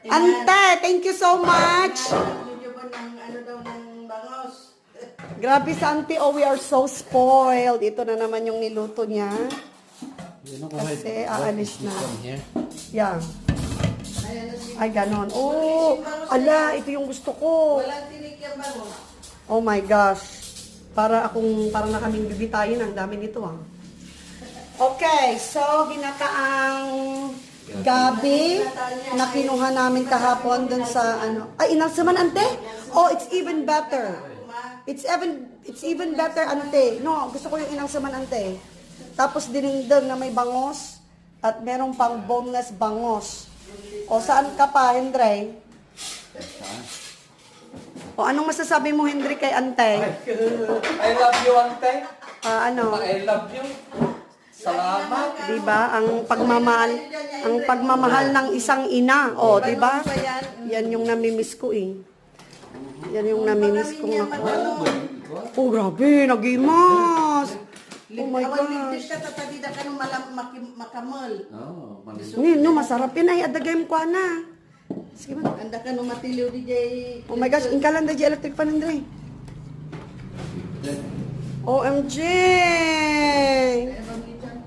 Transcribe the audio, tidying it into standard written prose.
Ante, thank you so much. Medyo ba ng ano daw ng bangos? Grabe sa auntie, oh, we are so spoiled. Ito na naman yung niluto niya. Kasi aalis na. Yan. Ayan na si... Ay, ganon. Oh, ala, ito yung gusto ko. Walang tinik yung bangos. Oh my gosh. Para na kaming bibitayin. Ang dami nito, ah. Okay, so, ginataang gabi na kinuha namin kahapon dun sa, ano. Ay, inalsaman, ante? Oh, it's even better. It's even better, ante. No, gusto ko yung inalsaman, ante. Tapos dinindang na may bangos at merong pang boneless bangos. O saan ka pa, Hendry? O anong masasabi mo, Hendry, kay ante? I love you, ante. Ano? I love you. Salamat. 'Di ba? Ang pagmamahal ng isang ina. O, 'di ba? Yan yung namimiss ko eh. Yan yung namimiss ko nga. Oh, grabe, nagimas. Oh my Awan God. ligtis ka tatadida ka nung makamol. Oh, No, masarap yun ay adagay ko na. Sige man. Anda ka nung matiliw di jay. Oh my gosh, ingkalan da electric fan Andre. OMG!